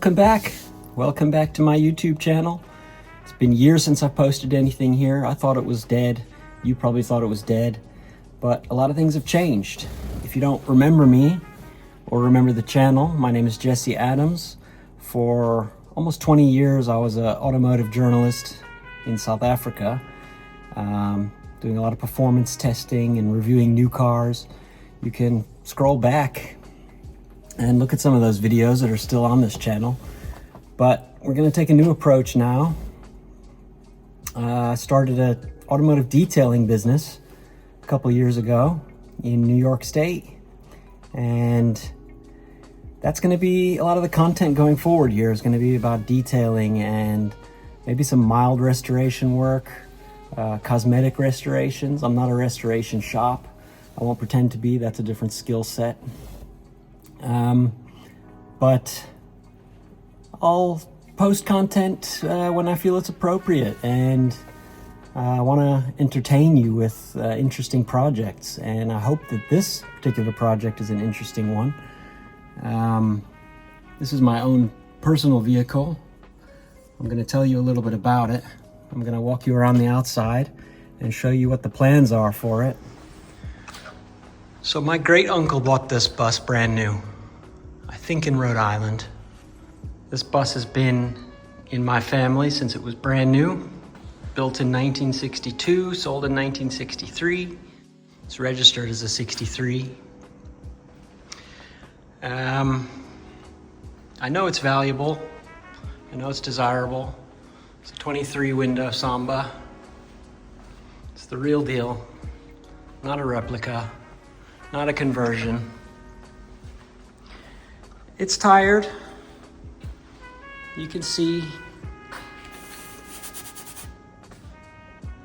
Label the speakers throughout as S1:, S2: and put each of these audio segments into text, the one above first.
S1: Welcome back. Welcome back to my YouTube channel. It's been years since I posted anything here. I thought it was dead. You probably thought it was dead. But a lot of things have changed. If you don't remember me or remember the channel, my name is Jesse Adams. For almost 20 years, I was an automotive journalist in South Africa, doing a lot of performance testing and reviewing new cars. You can scroll back and look at some of those videos that are still on this channel. But we're going to take a new approach now. I started an automotive detailing business a couple years ago in New York State, and that's going to be a lot of the content going forward here is going to be about detailing and maybe some mild restoration work, cosmetic restorations. I'm not a restoration shop. I won't pretend to be. That's a different skill set. But I'll post content when I feel it's appropriate, and I want to entertain you with interesting projects, and I hope that this particular project is an interesting one. This is my own personal vehicle. I'm going to tell you a little bit about it. I'm going to walk you around the outside and show you what the plans are for it. So my great uncle bought this bus brand new, I think in Rhode Island. This bus has been in my family since it was brand new. Built in 1962, sold in 1963. It's registered as a 63. I know it's valuable. I know it's desirable. It's a 23 window Samba. It's the real deal, not a replica, not a conversion. It's tired. You can see.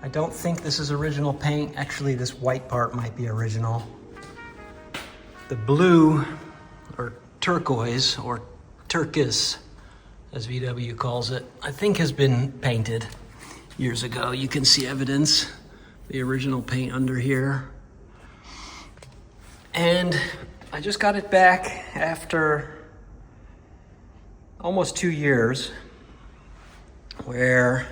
S1: I don't think this is original paint. Actually, this white part might be original. The blue, or turquoise, or turquoise, as VW calls it, I think has been painted years ago. You can see evidence, the original paint under here. And I just got it back after almost 2 years, where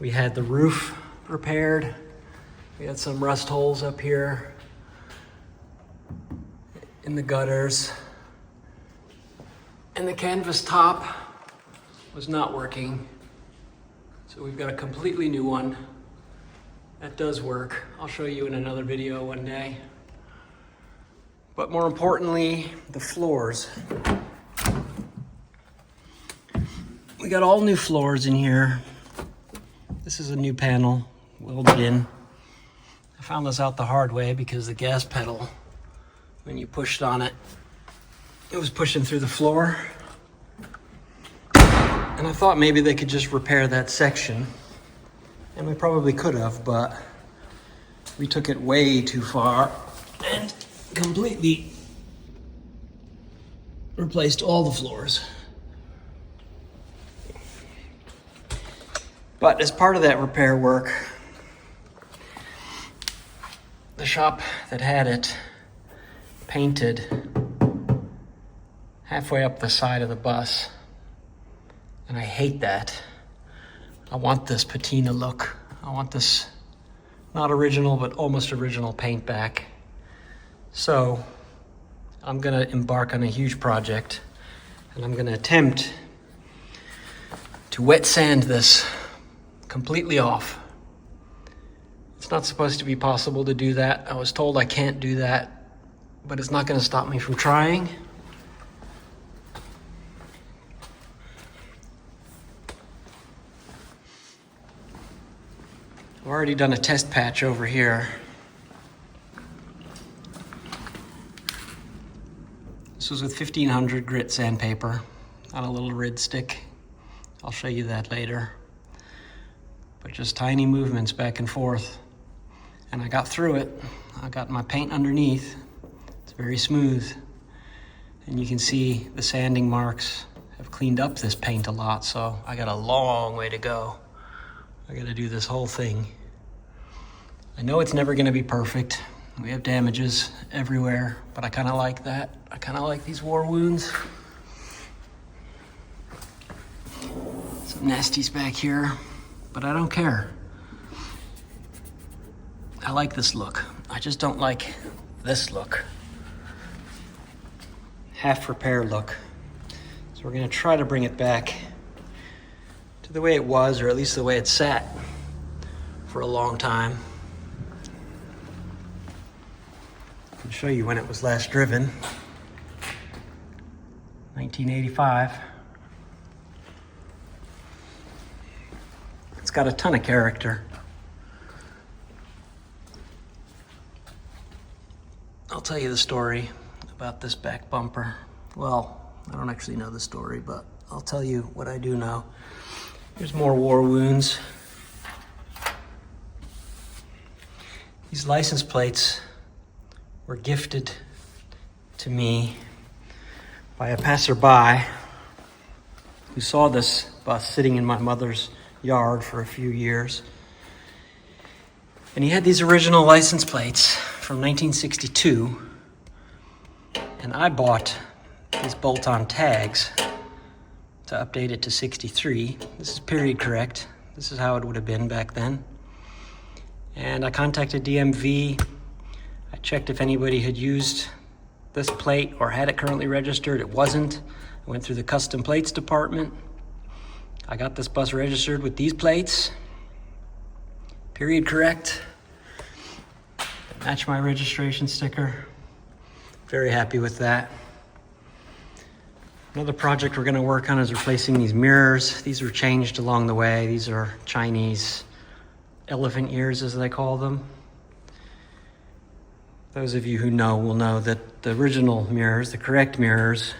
S1: we had the roof repaired. We had some rust holes up here in the gutters. And the canvas top was not working. So we've got a completely new one that does work. I'll show you in another video one day. But more importantly, the floors. We got all new floors in here. This is a new panel, welded in. I found this out the hard way because the gas pedal, when you pushed on it, it was pushing through the floor. And I thought maybe they could just repair that section. And we probably could have, but we took it way too far and completely replaced all the floors. But as part of that repair work, the shop that had it painted halfway up the side of the bus. And I hate that. I want this patina look. I want this not original, but almost original paint back. So I'm gonna embark on a huge project, and I'm gonna attempt to wet sand this completely off. It's not supposed to be possible to do that. I was told I can't do that, but it's not going to stop me from trying. I've already done a test patch over here. This was with 1500 grit sandpaper on a little rid stick. I'll show you that later. But just tiny movements back and forth. And I got through it. I got my paint underneath. It's very smooth. And you can see the sanding marks have cleaned up this paint a lot, so I got a long way to go. I gotta do this whole thing. I know it's never gonna be perfect. We have damages everywhere, but I kinda like that. I kinda like these war wounds. Some nasties back here, but I don't care. I like this look. I just don't like this look. Half repair look. So we're gonna try to bring it back to the way it was, or at least the way it sat for a long time. I can show you when it was last driven. 1985. It's got a ton of character. I'll tell you the story about this back bumper. Well, I don't actually know the story, but I'll tell you what I do know. There's more war wounds. These license plates were gifted to me by a passerby who saw this bus sitting in my mother's yard for a few years. And he had these original license plates from 1962. And I bought these bolt-on tags to update it to 63. This is period correct. This is how it would have been back then. And I contacted DMV. I checked if anybody had used this plate or had it currently registered. It wasn't. I went through the custom plates department. I got this bus registered with these plates. Period correct. They match my registration sticker. Very happy with that. Another project we're going to work on is replacing these mirrors. These were changed along the way. These are Chinese elephant ears, as they call them. Those of you who know will know that the original mirrors, the correct mirrors,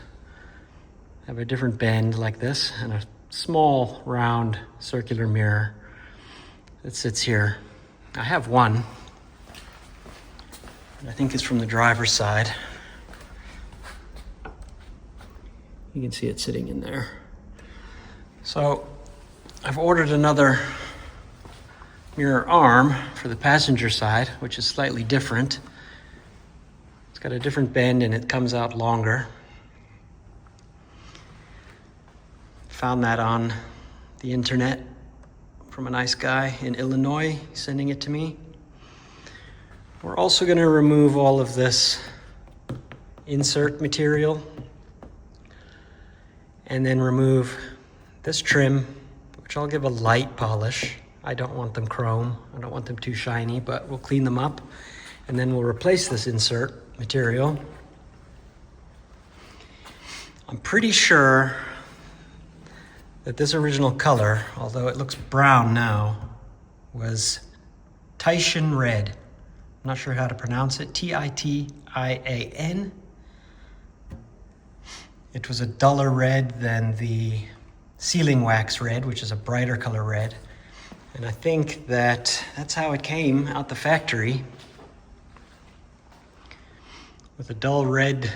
S1: have a different bend like this and a small round circular mirror that sits here. I have one. I think it's from the driver's side. You can see it sitting in there. So I've ordered another mirror arm for the passenger side, which is slightly different. It's got a different bend and it comes out longer. Found that on the internet from a nice guy in Illinois sending it to me. We're also going to remove all of this insert material and then remove this trim, which I'll give a light polish. I don't want them chrome. I don't want them too shiny, but we'll clean them up. And then we'll replace this insert material. I'm pretty sure that this original color, although it looks brown now, was Titian red. I'm not sure how to pronounce it. T-I-T-I-A-N. It was a duller red than the sealing wax red, which is a brighter color red. And I think that that's how it came out the factory, with a dull red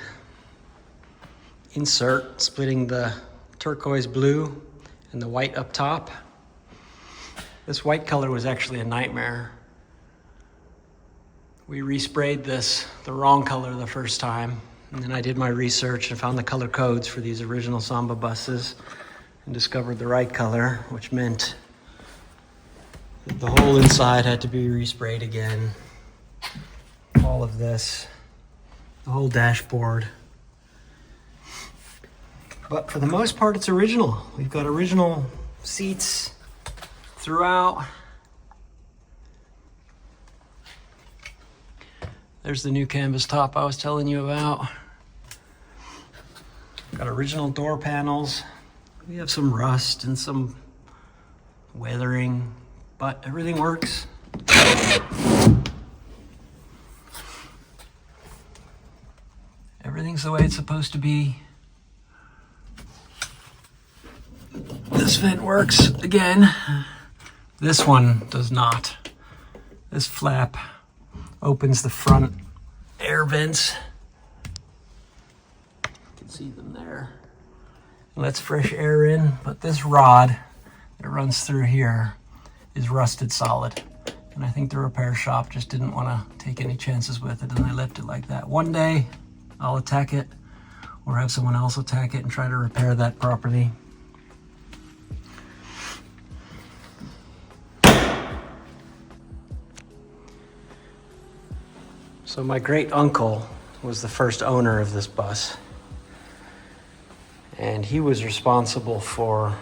S1: insert splitting the turquoise blue and the white up top. This white color was actually a nightmare. We resprayed this the wrong color the first time, and then I did my research and found the color codes for these original Samba buses and discovered the right color, which meant that the whole inside had to be resprayed again. All of this, the whole dashboard. But for the most part, it's original. We've got original seats throughout. There's the new canvas top I was telling you about. Got original door panels. We have some rust and some weathering, but everything works. Everything's the way it's supposed to be. This vent works again. This one does not. This flap opens the front air vents. You can see them there. It lets fresh air in, but this rod that runs through here is rusted solid. And I think the repair shop just didn't want to take any chances with it, and they left it like that. One day I'll attack it or have someone else attack it and try to repair that properly. So my great uncle was the first owner of this bus, and he was responsible for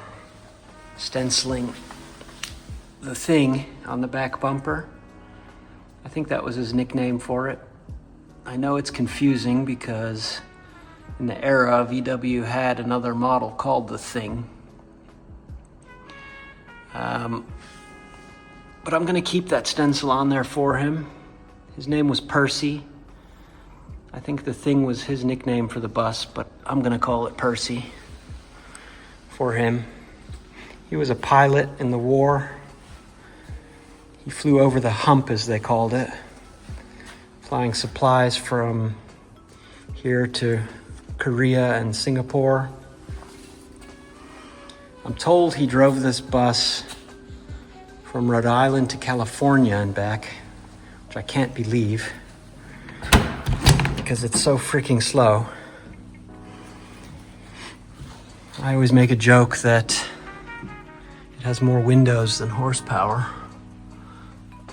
S1: stenciling the thing on the back bumper. I think that was his nickname for it. I know it's confusing because in the era, VW had another model called the Thing. But I'm gonna keep that stencil on there for him. His name was Percy. I think the Thing was his nickname for the bus, but I'm gonna call it Percy for him. He was a pilot in the war. He flew over the hump, as they called it, flying supplies from here to Korea and Singapore. I'm told he drove this bus from Rhode Island to California and back, which I can't believe because it's so freaking slow. I always make a joke that it has more windows than horsepower,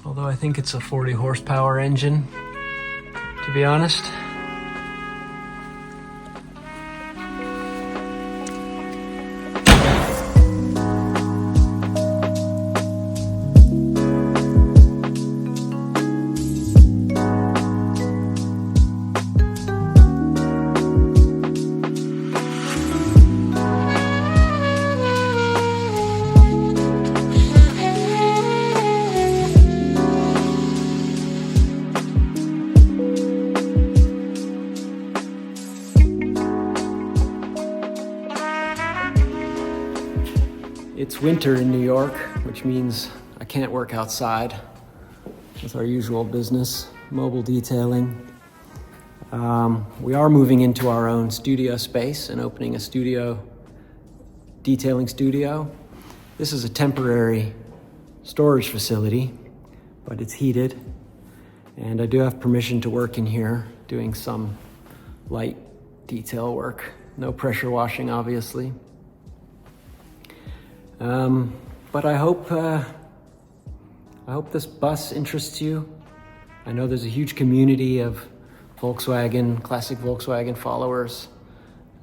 S1: although I think it's a 40 horsepower engine, to be honest. It's winter in New York, which means I can't work outside with our usual business, mobile detailing. We are moving into our own studio space and opening a detailing studio. This is a temporary storage facility, but it's heated. And I do have permission to work in here doing some light detail work. No pressure washing, obviously. But I hope this bus interests you. I know there's a huge community of Volkswagen, classic Volkswagen followers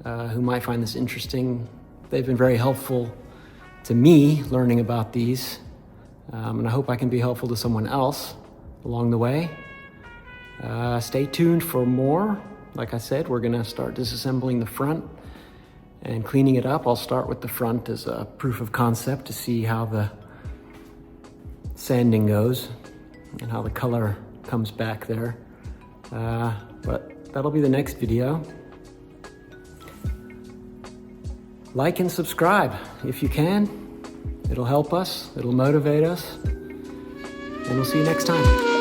S1: who might find this interesting. They've been very helpful to me learning about these, and I hope I can be helpful to someone else along the way. Stay tuned for more. Like I said, we're gonna start disassembling the front and cleaning it up. I'll start with the front as a proof of concept to see how the sanding goes and how the color comes back there. But that'll be the next video. Like and subscribe if you can. It'll help us, it'll motivate us, and we'll see you next time.